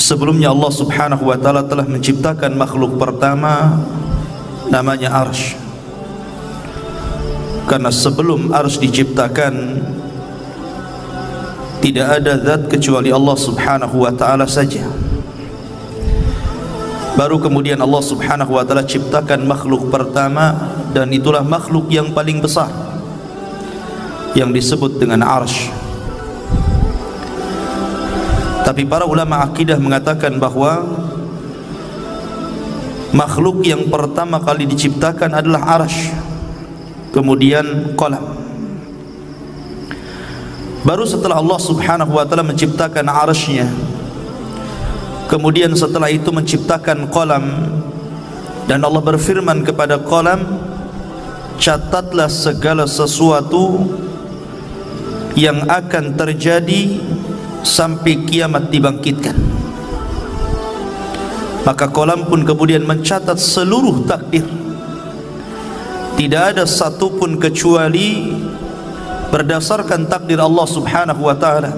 Sebelumnya Allah subhanahu wa ta'ala telah menciptakan makhluk pertama namanya Arsy. Karena sebelum Arsy diciptakan tidak ada zat kecuali Allah subhanahu wa ta'ala saja. Baru kemudian Allah subhanahu wa ta'ala ciptakan makhluk pertama, dan itulah makhluk yang paling besar yang disebut dengan Arsy. Tapi para ulama akidah mengatakan bahwa makhluk yang pertama kali diciptakan adalah Arsy, kemudian qalam. Baru setelah Allah subhanahu wa ta'ala menciptakan Arsy-nya, kemudian setelah itu menciptakan qalam, dan Allah berfirman kepada qalam, catatlah segala sesuatu yang akan terjadi sampai kiamat dibangkitkan. Maka qalam pun kemudian mencatat seluruh takdir. Tidak ada satupun kecuali berdasarkan takdir Allah subhanahu wa ta'ala.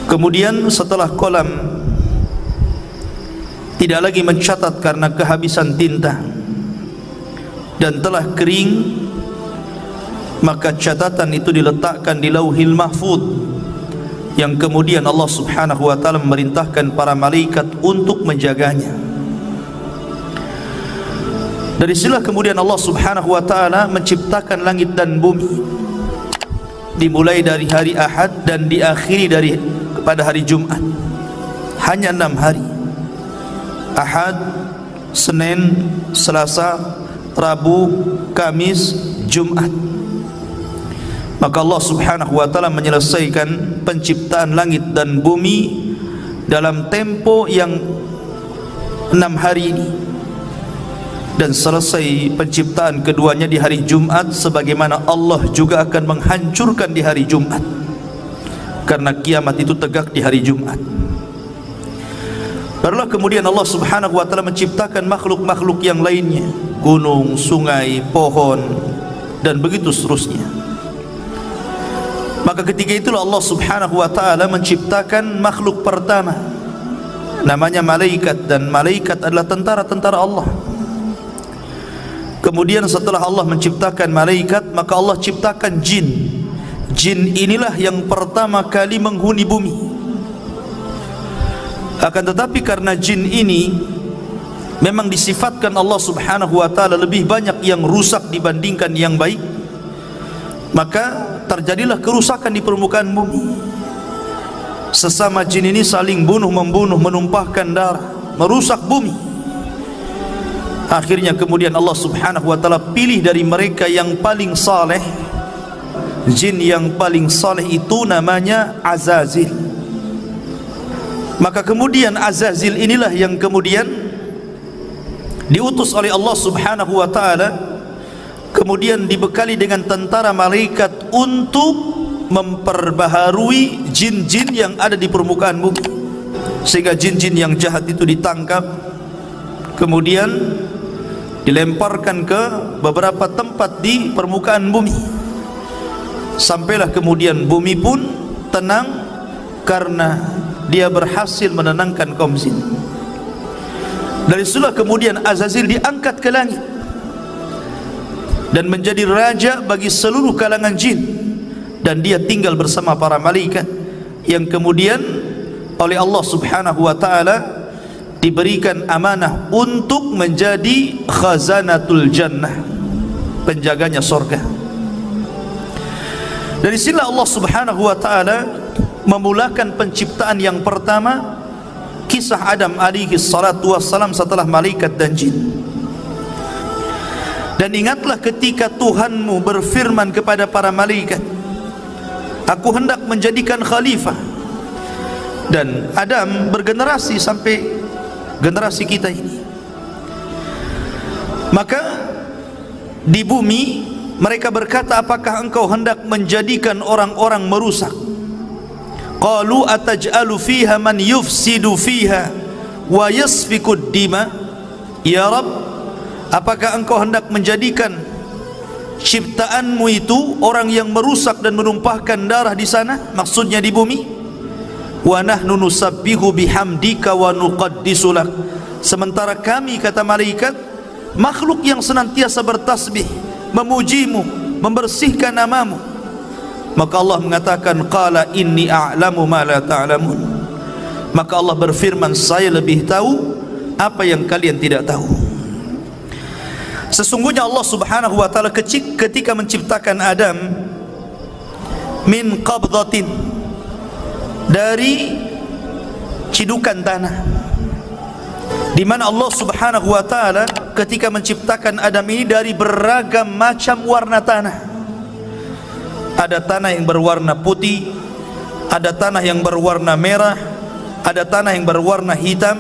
Kemudian setelah qalam tidak lagi mencatat karena kehabisan tinta dan telah kering, maka catatan itu diletakkan di Lauhil Mahfuz, yang kemudian Allah subhanahu wa ta'ala memerintahkan para malaikat untuk menjaganya. Dari sinilah kemudian Allah subhanahu wa ta'ala menciptakan langit dan bumi, dimulai dari hari Ahad dan diakhiri pada hari Jumat. Hanya 6 hari: Ahad, Senin, Selasa, Rabu, Kamis, Jumat. Maka Allah subhanahu wa ta'ala menyelesaikan penciptaan langit dan bumi dalam tempo yang 6 hari ini, dan selesai penciptaan keduanya di hari Jumat, sebagaimana Allah juga akan menghancurkan di hari Jumat, karena kiamat itu tegak di hari Jumat. Barulah kemudian Allah subhanahu wa ta'ala menciptakan makhluk-makhluk yang lainnya, gunung, sungai, pohon, dan begitu seterusnya. Maka ketika itulah Allah subhanahu wa ta'ala menciptakan makhluk pertama, namanya malaikat, dan malaikat adalah tentara-tentara Allah. Kemudian setelah Allah menciptakan malaikat, maka Allah ciptakan jin. Jin inilah yang pertama kali menghuni bumi. Akan tetapi karena jin ini memang disifatkan Allah subhanahu wa ta'ala lebih banyak yang rusak dibandingkan yang baik, maka terjadilah kerusakan di permukaan bumi. Sesama jin ini saling bunuh-membunuh, menumpahkan darah, merusak bumi. Akhirnya kemudian Allah subhanahu wa ta'ala pilih dari mereka yang paling saleh. Jin yang paling saleh itu namanya Azazil. Maka kemudian Azazil inilah yang kemudian diutus oleh Allah subhanahu wa ta'ala, kemudian dibekali dengan tentara malaikat untuk memperbaharui jin-jin yang ada di permukaan bumi, sehingga jin-jin yang jahat itu ditangkap, kemudian dilemparkan ke beberapa tempat di permukaan bumi. Sampailah kemudian bumi pun tenang karena dia berhasil menenangkan kaum jin. Dari situlah kemudian Azazil diangkat ke langit dan menjadi raja bagi seluruh kalangan jin, dan dia tinggal bersama para malaikat yang kemudian oleh Allah subhanahu wa ta'ala diberikan amanah untuk menjadi khazanatul jannah, penjaganya surga. Dari sinilah Allah subhanahu wa ta'ala memulakan penciptaan yang pertama, kisah Adam alaihi salatu wassalam setelah malaikat dan jin. Dan ingatlah ketika Tuhanmu berfirman kepada para malaikat, aku hendak menjadikan khalifah. Dan Adam bergenerasi sampai generasi kita ini. Maka di bumi mereka berkata, apakah engkau hendak menjadikan orang-orang merusak? Qalu ataj'alu fiha man yufsidu fiha wa yasfikud dima. Ya Rabb, apakah engkau hendak menjadikan ciptaanmu itu orang yang merusak dan menumpahkan darah di sana, maksudnya di bumi? wa nahnu nusabbihu bihamdika wa nuqaddisu lak. Sementara kami, kata malaikat, makhluk yang senantiasa bertasbih, memujimu, membersihkan namamu. Maka Allah mengatakan, qala inni a'lamu ma la ta'lamun. Maka Allah berfirman, saya lebih tahu apa yang kalian tidak tahu. Sesungguhnya Allah subhanahu wa ta'ala ketika menciptakan Adam min qabdatin, dari cidukan tanah, di mana Allah subhanahu wa ta'ala ketika menciptakan Adam ini dari beragam macam warna tanah. Ada tanah yang berwarna putih, ada tanah yang berwarna merah, ada tanah yang berwarna hitam,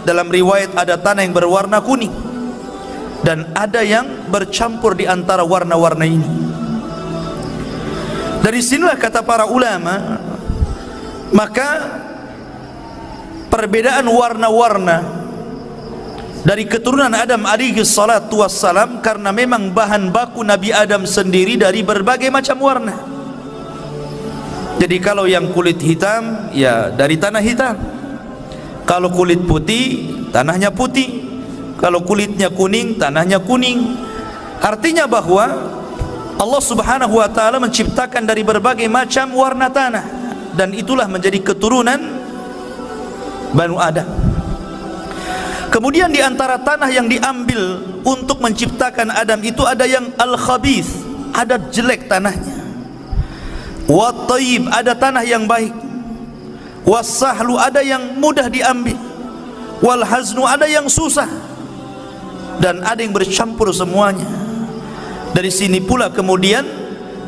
dalam riwayat ada tanah yang berwarna kuning, dan ada yang bercampur di antara warna-warna ini. Dari sinilah kata para ulama, maka perbedaan warna-warna dari keturunan Adam alaihi salatu wassalam karena memang bahan baku Nabi Adam sendiri dari berbagai macam warna. Jadi kalau yang kulit hitam, ya dari tanah hitam. Kalau kulit putih, tanahnya putih. Kalau kulitnya kuning, tanahnya kuning. Artinya bahwa Allah subhanahu wa ta'ala menciptakan dari berbagai macam warna tanah, dan itulah menjadi keturunan Banu Adam. Kemudian di antara tanah yang diambil untuk menciptakan Adam itu ada yang al-khabith, ada jelek tanahnya. Wa tayyib, ada tanah yang baik. Was-sahlu, ada yang mudah diambil. Wal haznu, ada yang susah. Dan ada yang bercampur semuanya. Dari sini pula kemudian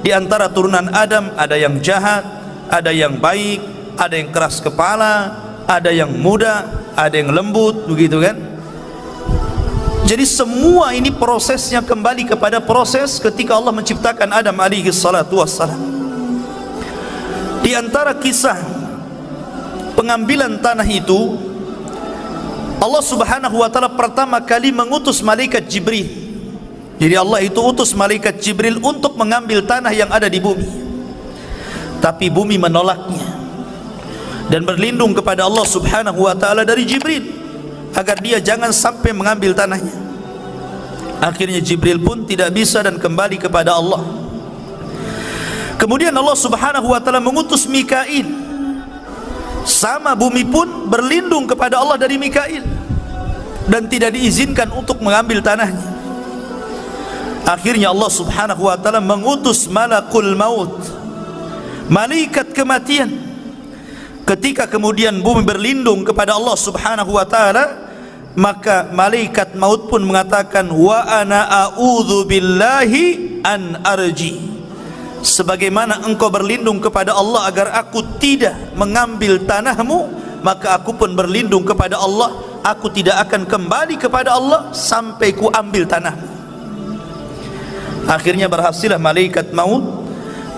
di antara turunan Adam ada yang jahat, ada yang baik, ada yang keras kepala, ada yang muda, ada yang lembut, begitu kan? Jadi semua ini prosesnya kembali kepada proses ketika Allah menciptakan Adam alaihi salatu wassalam. Di antara kisah pengambilan tanah itu, Allah subhanahu wa ta'ala pertama kali mengutus malaikat Jibril. Jadi Allah itu utus malaikat Jibril untuk mengambil tanah yang ada di bumi. Tapi bumi menolaknya dan berlindung kepada Allah subhanahu wa ta'ala dari Jibril agar dia jangan sampai mengambil tanahnya. Akhirnya Jibril pun tidak bisa dan kembali kepada Allah. Kemudian Allah subhanahu wa ta'ala mengutus Mikail. Sama bumi pun berlindung kepada Allah dari Mikail dan tidak diizinkan untuk mengambil tanahnya. Akhirnya Allah subhanahu wa ta'ala mengutus malakul maut, malaikat kematian. Ketika kemudian bumi berlindung kepada Allah subhanahu wa ta'ala, maka malaikat maut pun mengatakan, wa ana a'udzu billahi an arji, sebagaimana engkau berlindung kepada Allah agar aku tidak mengambil tanahmu, maka aku pun berlindung kepada Allah, aku tidak akan kembali kepada Allah sampai ku ambil tanahmu. Akhirnya berhasillah malaikat maut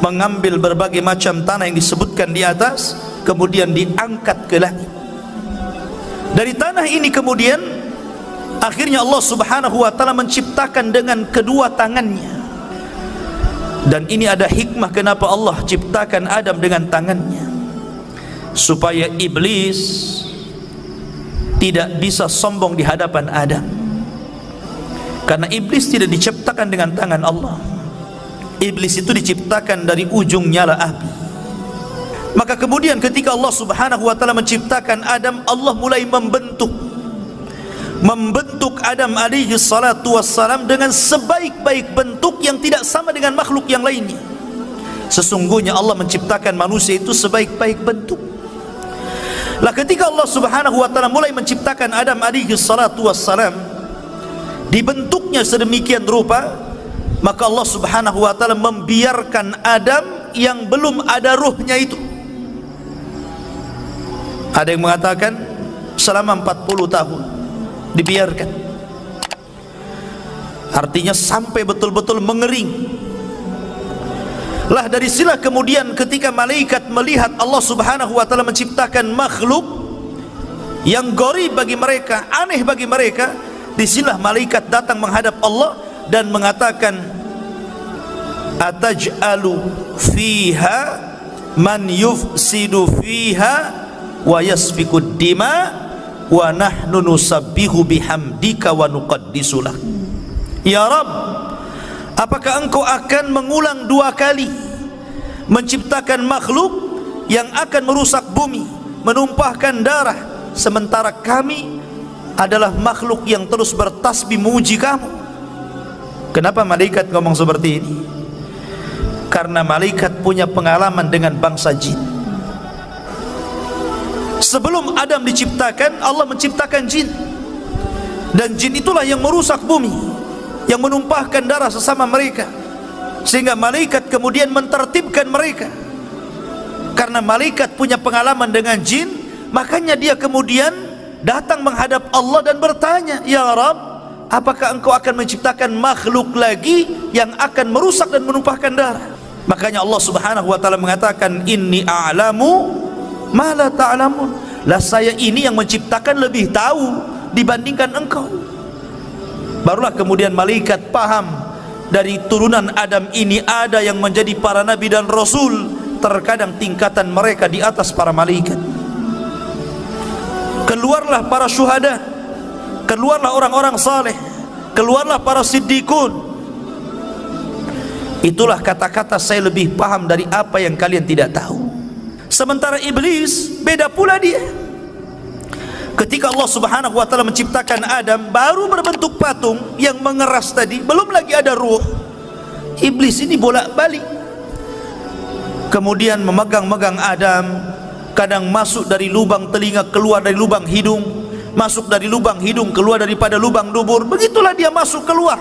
mengambil berbagai macam tanah yang disebutkan di atas, kemudian diangkat ke langit. Dari tanah ini kemudian akhirnya Allah subhanahu wa ta'ala menciptakan dengan kedua tangannya. Dan ini ada hikmah kenapa Allah ciptakan Adam dengan tangannya, supaya iblis tidak bisa sombong di hadapan Adam. Karena iblis tidak diciptakan dengan tangan Allah. Iblis itu diciptakan dari ujung nyala api. Maka kemudian ketika Allah subhanahu wa ta'ala menciptakan Adam, Allah mulai membentuk Adam alaihi salatu wassalam dengan sebaik-baik bentuk yang tidak sama dengan makhluk yang lainnya. Sesungguhnya Allah menciptakan manusia itu sebaik-baik bentuk. Lah ketika Allah subhanahu wa ta'ala mulai menciptakan Adam alaihi salatu wassalam, dibentuknya sedemikian rupa, maka Allah subhanahu wa ta'ala membiarkan Adam yang belum ada ruhnya itu. Ada yang mengatakan selama 40 tahun dibiarkan, artinya sampai betul-betul mengering. Lah dari sinilah kemudian ketika malaikat melihat Allah subhanahu wa ta'ala menciptakan makhluk yang gharib bagi mereka, aneh bagi mereka, di sinilah malaikat datang menghadap Allah dan mengatakan, ataj'alu fiha man yufsidu fiha wa yasfikud dima wa nahnu nusabbihu bihamdika wa nuqaddisu lak. Ya Rabb, apakah engkau akan mengulang 2 kali menciptakan makhluk yang akan merusak bumi, menumpahkan darah, sementara kami adalah makhluk yang terus bertasbih memuji kamu? Kenapa malaikat ngomong seperti ini? Karena malaikat punya pengalaman dengan bangsa jin. Sebelum Adam diciptakan, Allah menciptakan jin, dan jin itulah yang merusak bumi, yang menumpahkan darah sesama mereka, sehingga malaikat kemudian mentertibkan mereka. Karena malaikat punya pengalaman dengan jin, makanya dia kemudian datang menghadap Allah dan bertanya, ya Rabb, apakah engkau akan menciptakan makhluk lagi yang akan merusak dan menumpahkan darah? Makanya Allah subhanahu wa ta'ala mengatakan, inni a'lamu ma la ta'lamun. Lah saya ini yang menciptakan lebih tahu dibandingkan engkau. Barulah kemudian malaikat paham, dari turunan Adam ini ada yang menjadi para nabi dan rasul. Terkadang tingkatan mereka di atas para malaikat. Keluarlah para syuhada, keluarlah orang-orang saleh, keluarlah para siddiqun. Itulah kata-kata saya lebih paham dari apa yang kalian tidak tahu. Sementara iblis beda pula dia. Ketika Allah subhanahu wa ta'ala menciptakan Adam, baru berbentuk patung yang mengeras tadi, belum lagi ada ruh. Iblis ini bolak-balik, kemudian memegang-megang Adam, kadang masuk dari lubang telinga, keluar dari lubang hidung, masuk dari lubang hidung, keluar daripada lubang dubur. Begitulah dia masuk keluar.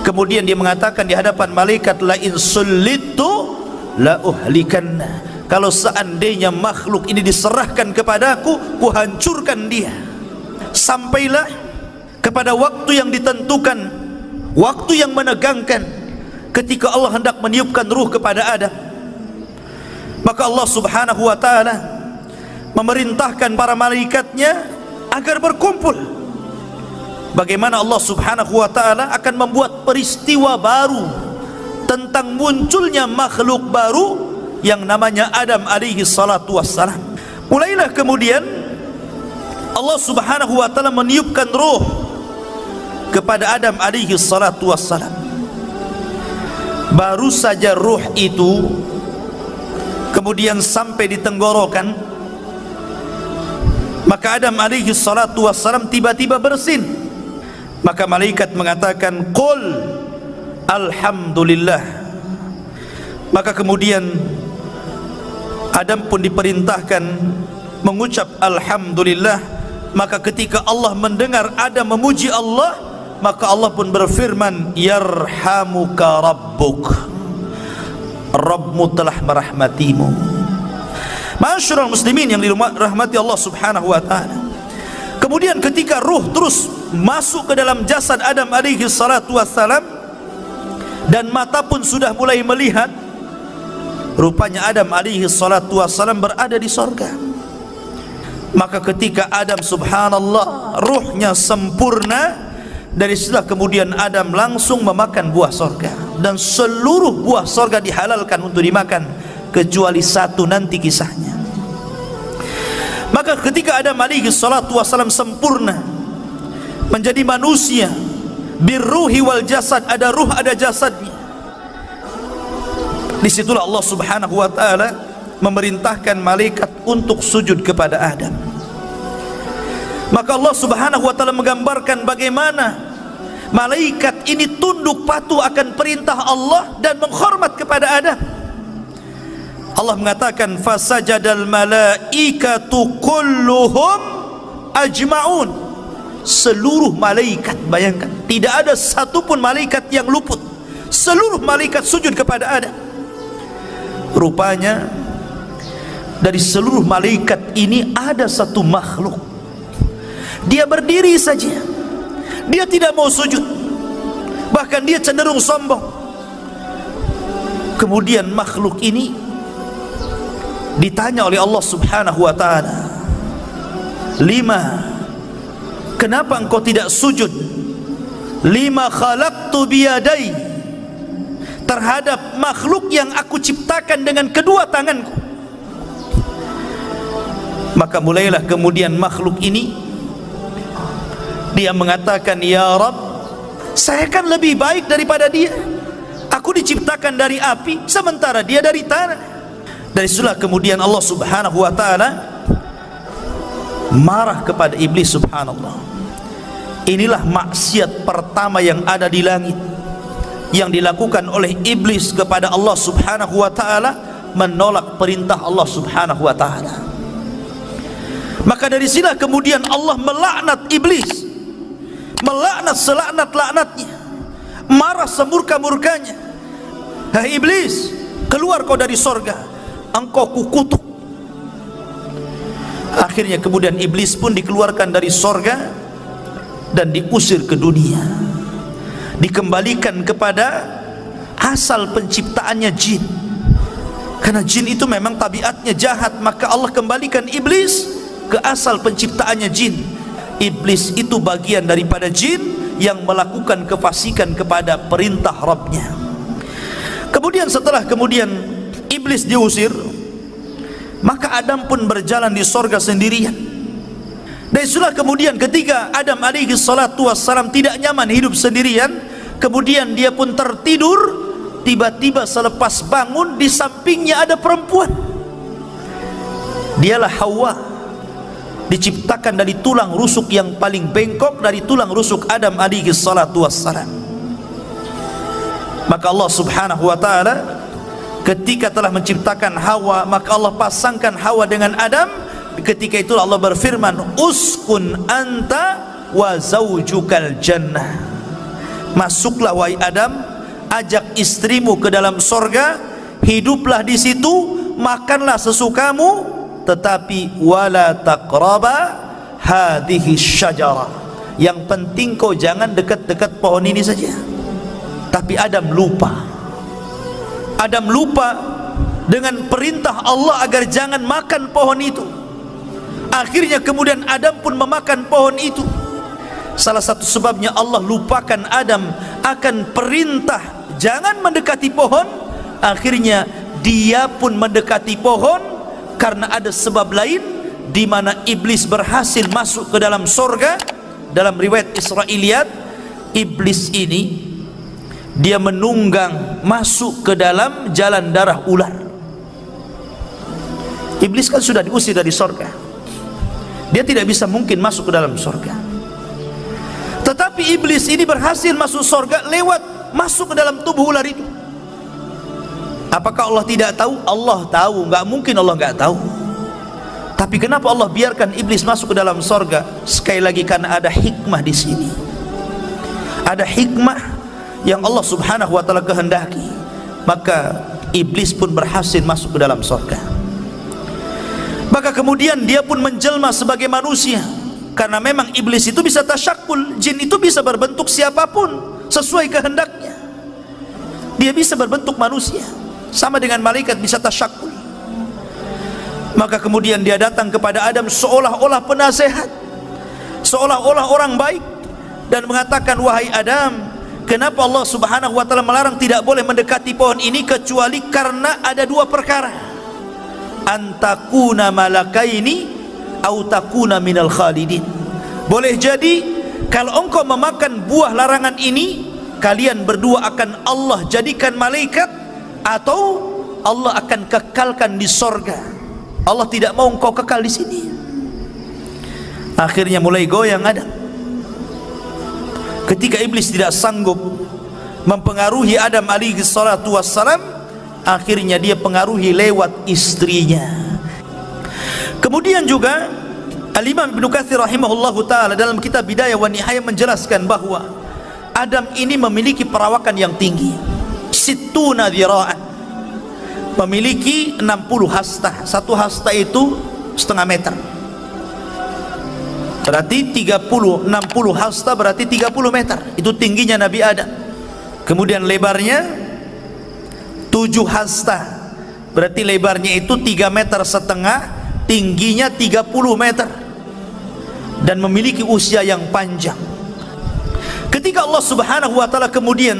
Kemudian dia mengatakan di hadapan malaikat, la in sullitu la uhlikanna. Kalau seandainya makhluk ini diserahkan kepadaku, kuhancurkan dia. Sampailah kepada waktu yang ditentukan, waktu yang menegangkan, ketika Allah hendak meniupkan ruh kepada Adam. Maka Allah subhanahu wa ta'ala memerintahkan para malaikatnya agar berkumpul. Bagaimana Allah subhanahu wa ta'ala akan membuat peristiwa baru tentang munculnya makhluk baru yang namanya Adam alaihi salatu wassalam. Mulailah kemudian Allah subhanahu wa ta'ala meniupkan ruh kepada Adam alaihi salatu wassalam. Baru saja ruh itu kemudian sampai di tenggorokan, maka Adam alaihi salatu wassalam tiba-tiba bersin. Maka malaikat mengatakan, qul alhamdulillah. Maka kemudian Adam pun diperintahkan mengucap alhamdulillah. Maka ketika Allah mendengar Adam memuji Allah, maka Allah pun berfirman, yarhamuka rabbuk, Rabbmu telah merahmatimu. Ma'asyiral muslimin yang dirahmati Allah subhanahu wa ta'ala. Kemudian ketika ruh terus masuk ke dalam jasad Adam alaihi salatu wassalam, dan mata pun sudah mulai melihat, rupanya Adam alaihi salatu wassalam berada di sorga. Maka ketika Adam, subhanallah, ruhnya sempurna, dari setelah kemudian Adam langsung memakan buah sorga, dan seluruh buah sorga dihalalkan untuk dimakan kecuali satu, nanti kisahnya. Maka ketika Adam alaihi salatu wassalam sempurna menjadi manusia, birruhi wal jasad, ada ruh ada jasadnya, disitulah Allah subhanahu wa ta'ala memerintahkan malaikat untuk sujud kepada Adam. Maka Allah subhanahu wa ta'ala menggambarkan bagaimana malaikat ini tunduk patuh akan perintah Allah dan menghormat kepada Adam. Allah mengatakan, fasajadal malaikatu kulluhum ajma'un. Seluruh malaikat, bayangkan, tidak ada satupun malaikat yang luput. Seluruh malaikat sujud kepada Adam. Rupanya dari seluruh malaikat ini ada satu makhluk, dia berdiri saja, dia tidak mau sujud, bahkan dia cenderung sombong. Kemudian makhluk ini ditanya oleh Allah subhanahu wa ta'ala, lima, kenapa engkau tidak sujud? Lima khalaqtu biyadai, terhadap makhluk yang aku ciptakan dengan kedua tanganku. Maka mulailah kemudian makhluk ini dia mengatakan, ya Rabb, saya kan lebih baik daripada dia. Aku diciptakan dari api sementara dia dari tanah. Dari situlah kemudian Allah subhanahu wa ta'ala marah kepada iblis. Subhanallah, inilah maksiat pertama yang ada di langit, yang dilakukan oleh iblis kepada Allah subhanahu wa ta'ala, menolak perintah Allah subhanahu wa ta'ala. Maka dari sinilah kemudian Allah melaknat iblis, melaknat selaknat-laknatnya, marah semurka-murkanya. Hai iblis, keluar kau dari sorga, engkau kukutuk. Akhirnya kemudian iblis pun dikeluarkan dari sorga dan diusir ke dunia, dikembalikan kepada asal penciptaannya, jin. Karena jin itu memang tabiatnya jahat, maka Allah kembalikan iblis ke asal penciptaannya, jin. Iblis itu bagian daripada jin yang melakukan kefasikan kepada perintah Rabbnya. Kemudian setelah iblis diusir, maka Adam pun berjalan di sorga sendirian. Dan itulah kemudian ketika Adam alaihi salatu wassalam tidak nyaman hidup sendirian, kemudian dia pun tertidur. Tiba-tiba selepas bangun, di sampingnya ada perempuan. Dialah Hawa, diciptakan dari tulang rusuk yang paling bengkok dari tulang rusuk Adam alaihi salatu wassalam. Maka Allah subhanahu wa ta'ala ketika telah menciptakan Hawa, maka Allah pasangkan Hawa dengan Adam. Ketika itu Allah berfirman, uskun anta wa zaujukal jannah. Masuklah wahai Adam, ajak istrimu ke dalam sorga, hiduplah di situ, makanlah sesukamu, tetapi wala taqraba hadhihi syajarah. Yang penting kau jangan dekat-dekat pohon ini saja. Tapi Adam lupa. Adam lupa dengan perintah Allah agar jangan makan pohon itu. Akhirnya kemudian Adam pun memakan pohon itu. Salah satu sebabnya Allah lupakan Adam akan perintah jangan mendekati pohon. Akhirnya dia pun mendekati pohon karena ada sebab lain, di mana iblis berhasil masuk ke dalam sorga. Dalam riwayat Israiliyat, iblis ini dia menunggang masuk ke dalam jalan darah ular. Iblis kan sudah diusir dari sorga, dia tidak bisa mungkin masuk ke dalam sorga. Tetapi iblis ini berhasil masuk sorga lewat masuk ke dalam tubuh ular itu. Apakah Allah tidak tahu? Allah tahu, nggak mungkin Allah nggak tahu. Tapi kenapa Allah biarkan iblis masuk ke dalam sorga? Sekali lagi karena ada hikmah di sini. Ada hikmah yang Allah subhanahu wa ta'ala kehendaki. Maka iblis pun berhasil masuk ke dalam sorga. Maka kemudian dia pun menjelma sebagai manusia. Karena memang iblis itu bisa tasyakul, jin itu bisa berbentuk siapapun sesuai kehendaknya. Dia bisa berbentuk manusia, sama dengan malaikat bisa tasyakul. Maka kemudian dia datang kepada Adam seolah-olah penasehat, seolah-olah orang baik, dan mengatakan, wahai Adam, kenapa Allah subhanahu wa ta'ala melarang tidak boleh mendekati pohon ini kecuali karena ada dua perkara. Antakuna malakaini au takuna minal khalidin. Boleh jadi kalau engkau memakan buah larangan ini, kalian berdua akan Allah jadikan malaikat, atau Allah akan kekalkan di sorga. Allah tidak mau engkau kekal di sini. Akhirnya mulai goyang Adam. Ketika iblis tidak sanggup mempengaruhi Adam alaihi salatu wassalam, akhirnya dia pengaruhi lewat istrinya. Kemudian juga Al-Imam Ibnu Katsir rahimahullahu ta'ala dalam kitab Bidayah wa Nihayah menjelaskan bahwa Adam ini memiliki perawakan yang tinggi, sittuna dzira'an, memiliki 60 hasta. Satu hasta itu setengah meter, berarti 60 hasta berarti 30 meter. Itu tingginya Nabi Adam. Kemudian lebarnya 7 hasta, berarti lebarnya itu 3,5 meter, tingginya 30 meter, dan memiliki usia yang panjang. Ketika Allah subhanahu wa ta'ala kemudian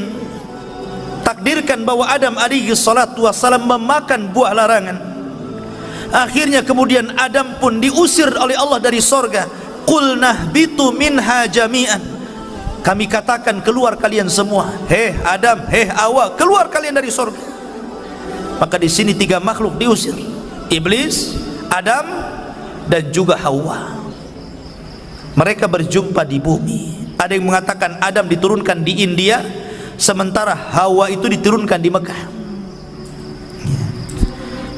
takdirkan bahwa Adam alaihi salatu wassalam memakan buah larangan, Akhirnya kemudian Adam pun diusir oleh Allah dari sorga. Qulnah bitu minha jami'an, kami katakan keluar kalian semua, hei Adam, hei Hawa, keluar kalian dari sorga. Maka di sini tiga makhluk diusir, iblis, Adam, dan juga Hawa. Mereka berjumpa di bumi. Ada yang mengatakan Adam diturunkan di India, sementara Hawa itu diturunkan di Mekah.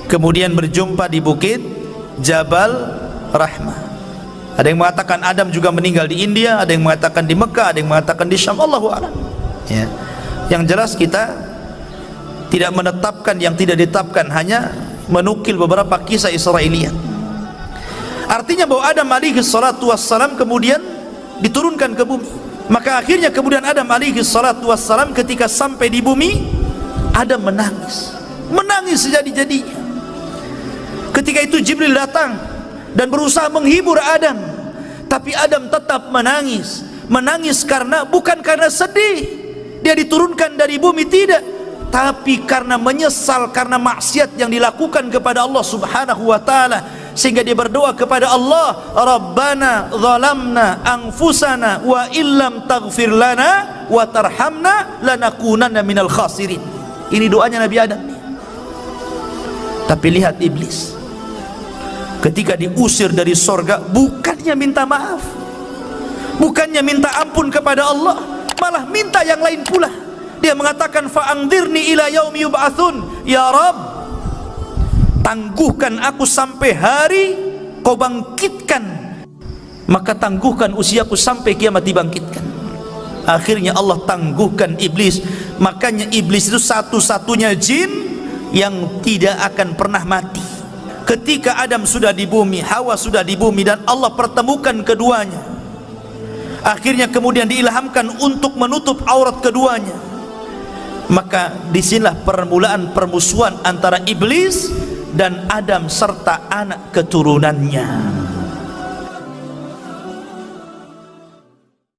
Kemudian berjumpa di bukit Jabal Rahmah. Ada yang mengatakan Adam juga meninggal di India, ada yang mengatakan di Mekah, ada yang mengatakan di Syam, Allahu a'lam. Ya. Yang jelas kita tidak menetapkan yang tidak ditetapkan, hanya menukil beberapa kisah Israiliyat. Artinya bahwa Adam alaihi salatu wassalam kemudian diturunkan ke bumi. Maka akhirnya kemudian Adam alaihi salatu wassalam ketika sampai di bumi, Adam menangis, menangis sejadi-jadinya. Ketika itu Jibril datang dan berusaha menghibur Adam, tapi Adam tetap menangis. Menangis karena, bukan karena sedih dia diturunkan dari bumi, tidak, tapi karena menyesal karena maksiat yang dilakukan kepada Allah subhanahu wa ta'ala. Sehingga dia berdoa kepada Allah, Rabbana zalamna anfusana wa illam taghfir lana wa tarhamna lanakunanna minal khasirin. Ini doanya Nabi Adam. Tapi lihat iblis, ketika diusir dari sorga, bukannya minta maaf, bukannya minta ampun kepada Allah, malah minta yang lain pula. Dia mengatakan, fa'angdirni ila yaumi yub'atsun, ya Rabb, tangguhkan aku sampai hari kau bangkitkan, maka tangguhkan usiaku sampai kiamat dibangkitkan. Akhirnya Allah tangguhkan iblis. Makanya iblis itu satu-satunya jin yang tidak akan pernah mati. Ketika Adam sudah di bumi, Hawa sudah di bumi, dan Allah pertemukan keduanya, akhirnya kemudian diilhamkan untuk menutup aurat keduanya. Maka disinilah permulaan permusuhan antara iblis dan Adam serta anak keturunannya.